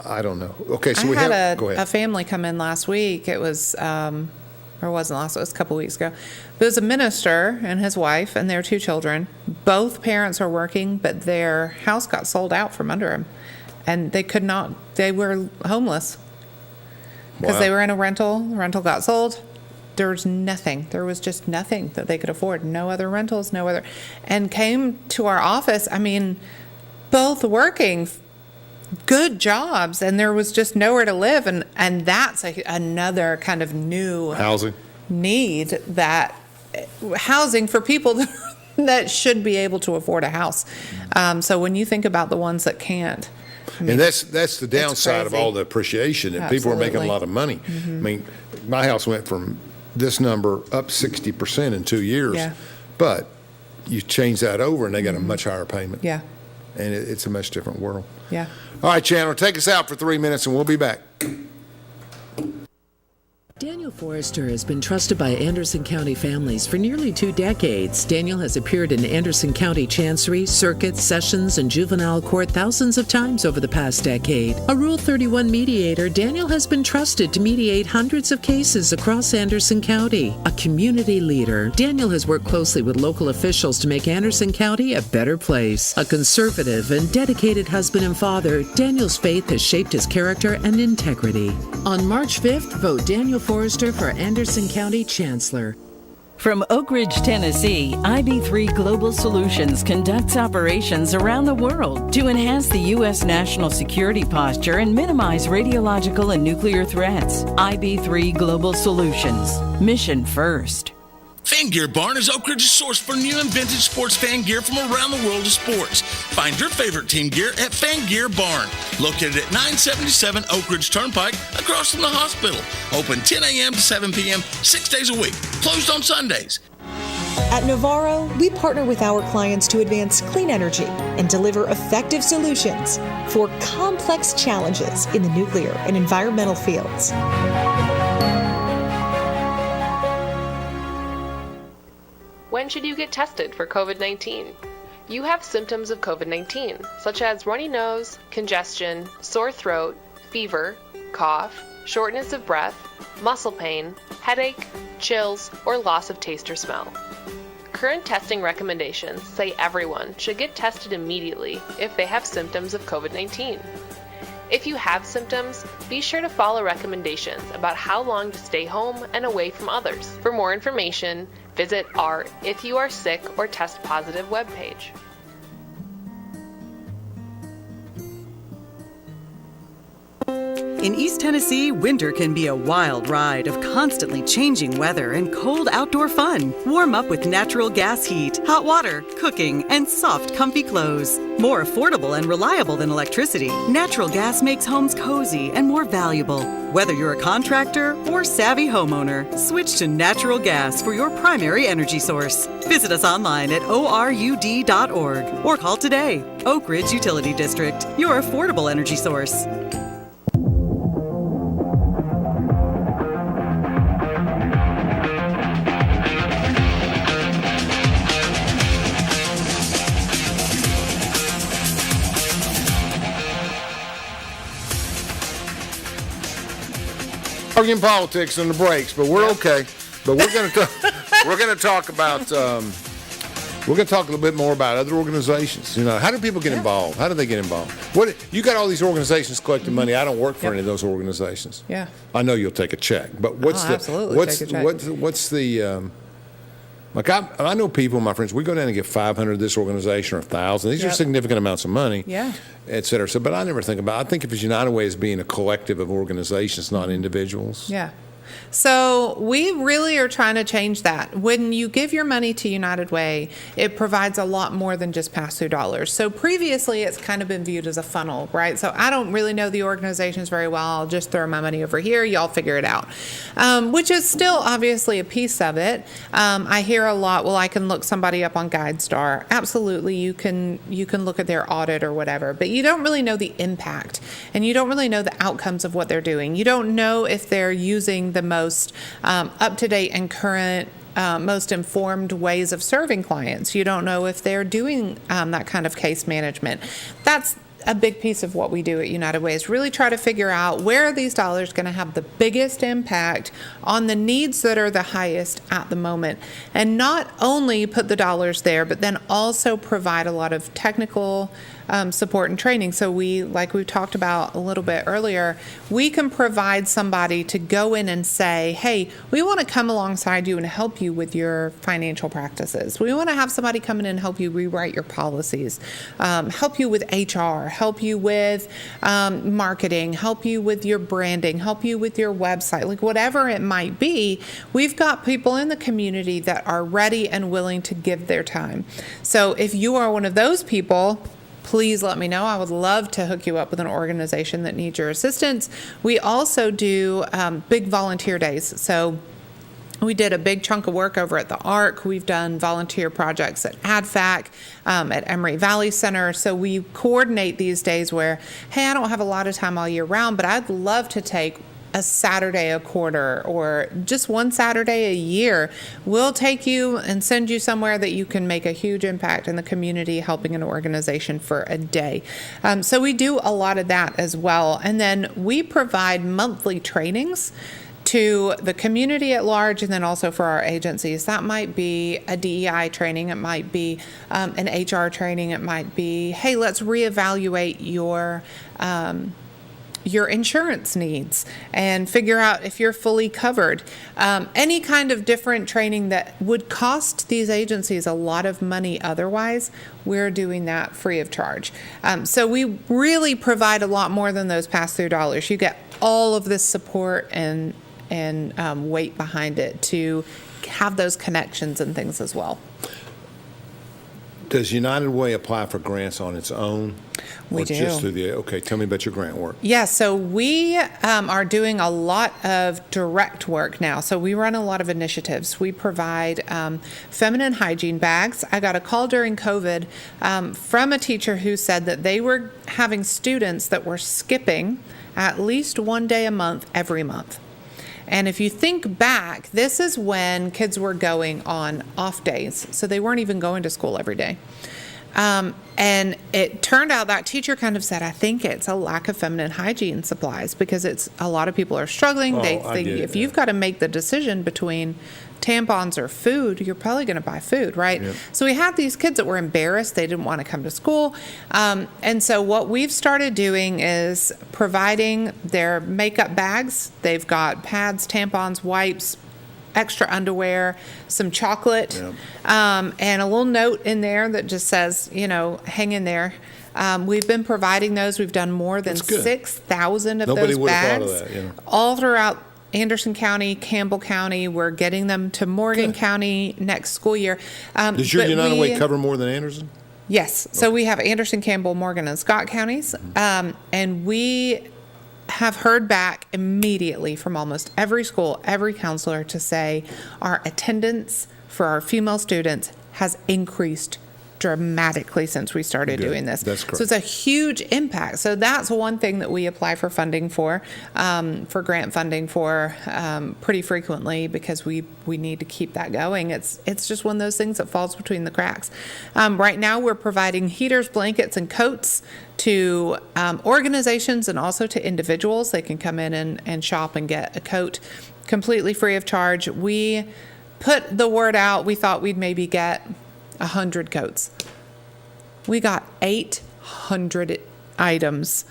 I don't know. Okay, so I we had have. Go a ahead. family come in last week. It was, or it wasn't last, it was a couple weeks ago. But it was a minister and his wife and their 2 children. Both parents are working, but their house got sold out from under them. And they could not, they were homeless because Wow. they were in a rental. The rental got sold. There was nothing. There was just nothing that they could afford. No other rentals, no other. And came to our office. I mean, both working good jobs, and there was just nowhere to live. And that's another kind of new Housing. need, that housing for people that should be able to afford a house. So when you think about the ones that can't, I mean, And that's the downside of crazy. all the appreciation, and people are making a Absolutely. lot of money. I mean, my house went from this number up 60% in 2 years. Yeah. But you change that over, and they got a much higher payment. yeah, And it's a much different world. yeah. All right, Chandler, take us out for 3 minutes, and we'll be back. Daniel Forrester has been trusted by Anderson County families for nearly 2 decades. Daniel has appeared in Anderson County Chancery, Circuit, Sessions, and Juvenile Court thousands of times over the past decade. A Rule 31 mediator, Daniel has been trusted to mediate hundreds of cases across Anderson County. A community leader, Daniel has worked closely with local officials to make Anderson County a better place. A conservative and dedicated husband and father, Daniel's faith has shaped his character and integrity. On March 5th, vote Daniel Forrester for Anderson County Chancellor. From Oak Ridge, Tennessee, IB3 Global Solutions conducts operations around the world to enhance the U.S. national security posture and minimize radiological and nuclear threats. IB3 Global Solutions. Mission first. Fan Gear Barn is Oak Ridge's source for new and vintage sports fan gear from around the world of sports. Find your favorite team gear at Fan Gear Barn, located at 977 Oak Ridge Turnpike, across from the hospital. Open 10 a.m. to 7 p.m., 6 days a week. Closed on Sundays. At Navarro, we partner with our clients to advance clean energy and deliver effective solutions for complex challenges in the nuclear and environmental fields. When should you get tested for COVID-19? You have symptoms of COVID-19, such as runny nose, congestion, sore throat, fever, cough, shortness of breath, muscle pain, headache, chills, or loss of taste or smell. Current testing recommendations say everyone should get tested immediately if they have symptoms of COVID-19. If you have symptoms, be sure to follow recommendations about how long to stay home and away from others. For more information, visit our If You Are Sick or Test Positive webpage. In East Tennessee, winter can be a wild ride of constantly changing weather and cold outdoor fun. Warm up with natural gas heat, hot water, cooking, and soft, comfy clothes. More affordable and reliable than electricity, natural gas makes homes cozy and more valuable. Whether you're a contractor or savvy homeowner, switch to natural gas for your primary energy source. Visit us online at orud.org or call today. Oak Ridge Utility District, your affordable energy source. Arguing politics on the breaks, but we're okay. But we're going to we're going to talk about we're going to talk a little bit more about other organizations. You know, how do people get involved? How do they get involved? What you got all these organizations collecting money? I don't work for any of those organizations. Yeah. I know you'll take a check, but what's the absolutely what's take a check. what's the like I know people, my friends, we go down and get 500 this organization or 1,000. These are Yep. significant amounts of money, Yeah. et cetera. So, but I never think about. I think of United Way as being a collective of organizations, not individuals. Yeah. So we really are trying to change that. When you give your money to United Way, it provides a lot more than just pass-through dollars. So previously, it's kind of been viewed as a funnel, right? So I don't really know the organizations very well. I'll just throw my money over here. Y'all figure it out, which is still obviously a piece of it. I hear a lot, well, I can look somebody up on GuideStar. Absolutely, you can look at their audit or whatever, but you don't really know the impact, and you don't really know the outcomes of what they're doing. You don't know if they're using the most up-to-date and current, most informed ways of serving clients. You don't know if they're doing that kind of case management. That's a big piece of what we do at United Way is really try to figure out where are these dollars going to have the biggest impact on the needs that are the highest at the moment, and not only put the dollars there, but then also provide a lot of technical support and training. So we, like we talked about a little bit earlier, we can provide somebody to go in and say, hey, we want to come alongside you and help you with your financial practices. We want to have somebody come in and help you rewrite your policies, help you with HR, help you with marketing, help you with your branding, help you with your website, like whatever it might be. We've got people in the community that are ready and willing to give their time. So if you are one of those people, please let me know. I would love to hook you up with an organization that needs your assistance. We also do big volunteer days. So we did a big chunk of work over at the ARC. We've done volunteer projects at ADFAC, at Emory Valley Center. So we coordinate these days where, hey, I don't have a lot of time all year round, but I'd love to take a Saturday a quarter or just one Saturday a year. We'll take you and send you somewhere that you can make a huge impact in the community, helping an organization for a day. So we do a lot of that as well. And then we provide monthly trainings to the community at large, and then also for our agencies. That might be a DEI training, it might be an HR training, it might be, hey, let's reevaluate your insurance needs and figure out if you're fully covered. Any kind of different training that would cost these agencies a lot of money otherwise, we're doing that free of charge. So we really provide a lot more than those pass-through dollars. You get all of this support and weight behind it to have those connections and things as well. Does United Way apply for grants on its own? We or do. Just through the, okay, tell me about your grant work. Yeah, so we are doing a lot of direct work now. So we run a lot of initiatives. We provide feminine hygiene bags. I got a call during COVID from a teacher who said that they were having students that were skipping at least one day a month every month. And if you think back, this is when kids were going on off days. So they weren't even going to school every day. And it turned out that teacher kind of said, I think it's a lack of feminine hygiene supplies because a lot of people are struggling. They think if you've got to make the decision between tampons or food, you're probably going to buy food, right? Yep. So we had these kids that were embarrassed. They didn't want to come to school. And so what we've started doing is providing their makeup bags. They've got pads, tampons, wipes, extra underwear, some chocolate, and a little note in there that just says, hang in there. We've been providing those. We've done more than 6,000 of those bags all throughout Anderson County, Campbell County. We're getting them to Morgan County next school year. Does your United Way cover more than Anderson? Yes. So we have Anderson, Campbell, Morgan, and Scott counties. And we have heard back immediately from almost every school, every counselor to say our attendance for our female students has increased dramatically since we started doing this. That's correct. So it's a huge impact. So that's one thing that we apply for funding for grant funding for pretty frequently because we need to keep that going. It's just one of those things that falls between the cracks. Right now we're providing heaters, blankets, and coats to organizations and also to individuals. They can come in and shop and get a coat completely free of charge. We put the word out. We thought we'd maybe get 100 coats. We got 800 items,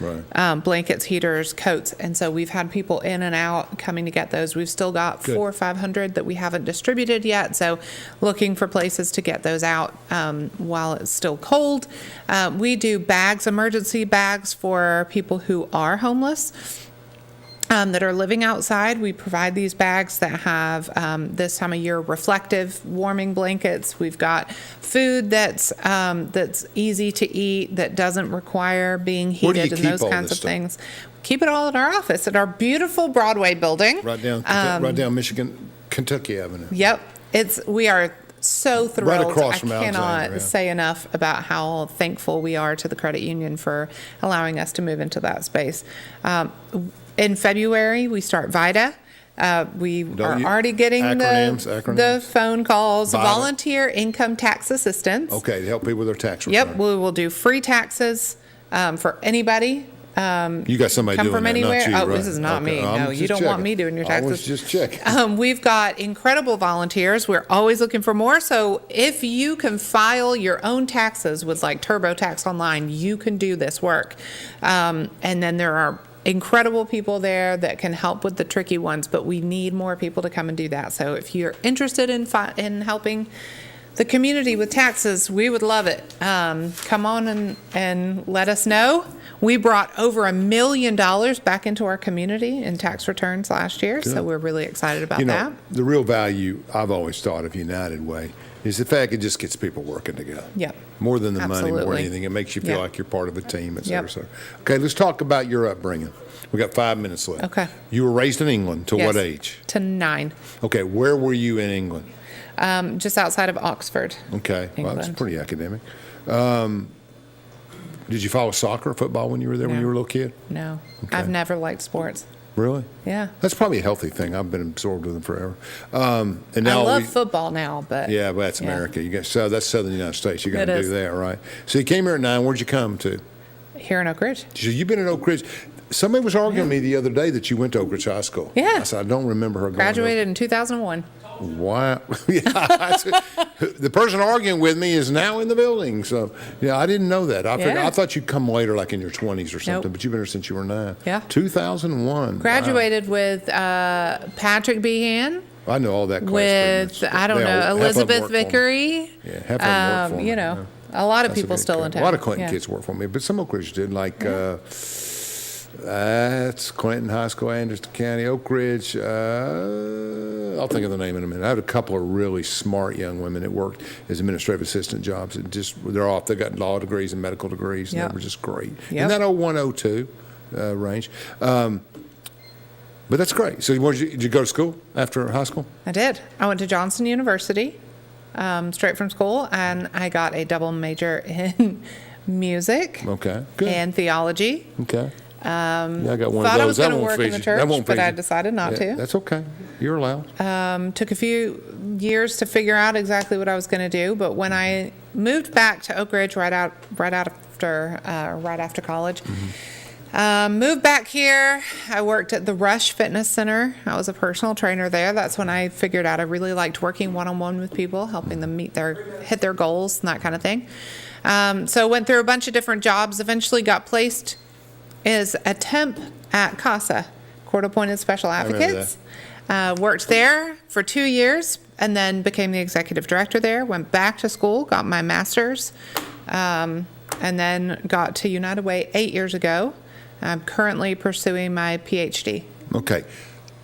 blankets, heaters, coats. And so we've had people in and out coming to get those. We've still got 400 or 500 that we haven't distributed yet. So looking for places to get those out while it's still cold. We do bags, emergency bags for people who are homeless. That are living outside. We provide these bags that have this time of year reflective warming blankets. We've got food that's easy to eat, that doesn't require being heated, and those kinds of things. Keep it all at our office at our beautiful Broadway building. Right down Michigan, Kentucky Avenue. Yep. We are so thrilled. Right across from I cannot say enough about how thankful we are to the credit union for allowing us to move into that space. In February, we start VITA. We are already getting the phone calls. VITA. Volunteer Income Tax Assistance. Okay, to help people with their tax return. Yep, we will do free taxes for anybody. You got somebody come doing from that, anywhere. not you, Oh, right? this is not Okay. me. I'm No, you just don't want checking. me doing your I was taxes. just checking. We've got incredible volunteers. We're always looking for more. So if you can file your own taxes with like TurboTax Online, you can do this work. And then there are incredible people there that can help with the tricky ones, but we need more people to come and do that. So if you're interested in helping the community with taxes, we would love it. Come on and let us know. We brought over $1 million back into our community in tax returns last year, so we're really excited about that. The real value I've always thought of United Way is the fact it just gets people working together. Yep. More than the money, more than Absolutely. anything. It makes you feel Yep. like you're part of a team, et cetera, Yep. et cetera. Okay, let's talk about your upbringing. We got 5 minutes left. Okay. You were raised in England. To what Yes. age? To 9. Okay, where were you in England? Just outside of Oxford. Okay, well, that's England. pretty academic. Did you follow soccer or football when you were there, when No. you were a little kid? No, Okay. I've never liked sports. Really? Yeah. That's probably a healthy thing. I've been absorbed with them forever. And I now love football now, but Yeah, but that's yeah. America. So that's Southern United States. You're going It to is. do that, right? So you came here at 9. Where'd you come to? Here in Oak Ridge. So you've been at Oak Ridge. Somebody was arguing with me the other day that you went to Oak Ridge High School. Yeah. I said, I don't remember her going. Graduated in 2001. Wow. Yeah, the person arguing with me is now in the building. So, yeah, I didn't know that. Yeah. I thought you'd come later, like in your 20s or something, Nope. but you've been here since you were 9. Yeah. 2001. Graduated with Patrick Behan, Wow. I know all that class. with, pretty much. I don't They all- know, half of them Elizabeth work for me. Vickery. Yeah, half of them work for me. You know, yeah. a lot of That's a people good still in company. town. A lot of Clinton Yeah. kids work for me, but some Oak Ridge did, like that's Clinton High School, Anderson County, Oak Ridge. I'll think of the name in a minute. I had a couple of really smart young women that worked as administrative assistant jobs. They're off. They got law degrees and medical degrees, and Yep. they were just great. Yep. In that 01, 02 range. But that's great. So did you go to school after high school? I did. I went to Johnson University straight from school, and I got a double major in music Okay, good. and theology. Okay. Yeah, I got one Thought of I was those. That going to won't work in phase the you. That church, won't but phase I you. decided not Yeah, to. That's okay. You're allowed. Took a few years to figure out exactly what I was going to do, but when I moved back to Oak Ridge right after college, moved back here. I worked at the Rush Fitness Center. I was a personal trainer there. That's when I figured out I really liked working one-on-one with people, helping them hit their goals and that kind of thing. So went through a bunch of different jobs. Eventually got placed as a temp at CASA, Court-Appointed Special remember Advocates. Worked there for 2 years and then became the executive director there. Went back to school, got my master's, and then got to United Way 8 years ago. I'm currently pursuing my PhD. Okay.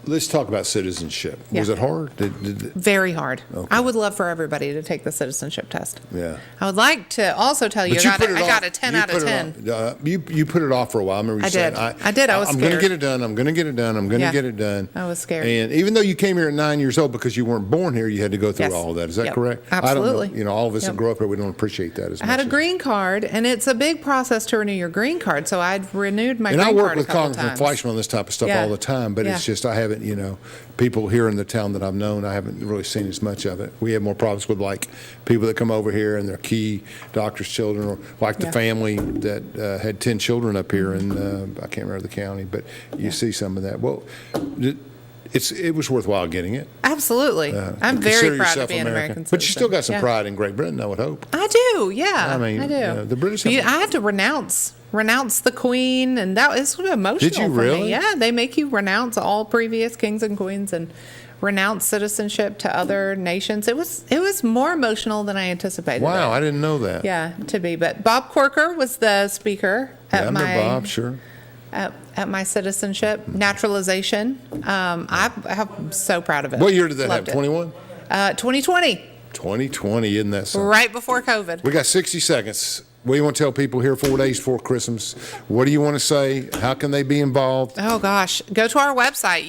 Let's talk about citizenship. Was Yeah. it hard? Very hard. Okay. I would love for everybody to take the citizenship test. Yeah. I would like to also tell you, But I put it got off- a 10 you out of put it 10. off- You put it off for a while. I remember you I saying, did. I did. I was I'm going to scared. get it done. I'm going to get it done. I'm going to Yeah. get it done. I was scared. And even though you came here at 9 years old because you weren't born here, you had to go through Yes. all of that. Is that Yep. correct? Absolutely. I don't know. All of us Yep. that grow up here, we don't appreciate that as I much. had a as- green card, and it's a big process to renew your green card. So I'd renewed my And green I work card with a couple Congressman times. Fleischman on this type of stuff Yeah. all the time, but it's Yeah. just I haven't, people here in the town that I've known, I haven't really seen as much of it. We have more problems with like people that come over here and they're key doctors' children, or like the Yeah. family that had 10 children up here in I can't remember the county, but you see some of that. Well, it was worthwhile getting it. Absolutely. I'm very Consider proud to yourself be an American citizen. But you still got some Yeah. pride in Great Britain, I would hope. I do, yeah. I mean, I do. the British have- I had to renounce the Queen, and that was emotional Did you for really? me. Yeah, they make you renounce all previous kings and queens and renounce citizenship to other nations. It was more emotional than I anticipated. Wow, it. I didn't know that. Yeah, to be. But Bob Corker was the speaker Yeah, I at remember my Bob, sure. at my citizenship naturalization. I'm so proud of it. What year did that Loved happen? it. 21? 2020, 2020, isn't that something? right before COVID. We got 60 seconds. What do you want to tell people here 4 days before Christmas? What do you want to say? How can they be involved? Oh, gosh. Go to our website,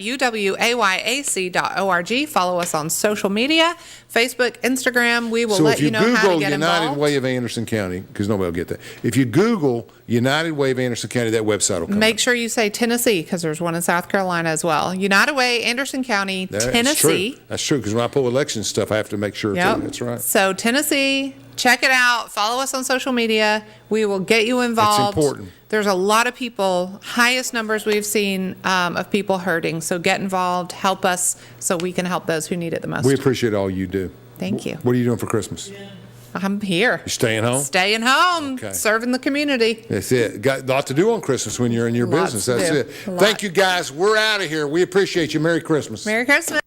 uwayac.org. Follow us on social media, Facebook, Instagram. We will So let if you know how to Google get United involved. Way of Anderson County, because nobody will get that. If you Google United Way of Anderson County, that website will come Make up. sure you say Tennessee, because there's one in South Carolina as well. United Way, Anderson County, That's Tennessee. true. That's true, because when I pull election stuff, I have to make sure, Yep. too. That's right. So Tennessee, check it out. Follow us on social media. We will get you involved. important. There's a lot of people, highest numbers we've seen of people hurting. So get involved, help us so we can help those who need it the most. We appreciate all you do. Thank you. What are you doing for Christmas? I'm here. You staying home? Staying home, Okay. serving the community. That's it. Got a lot to do on Christmas when you're in your Lots business. to That's do. it. A lot. Thank you, guys. We're out of here. We appreciate you. Merry Christmas. Merry Christmas.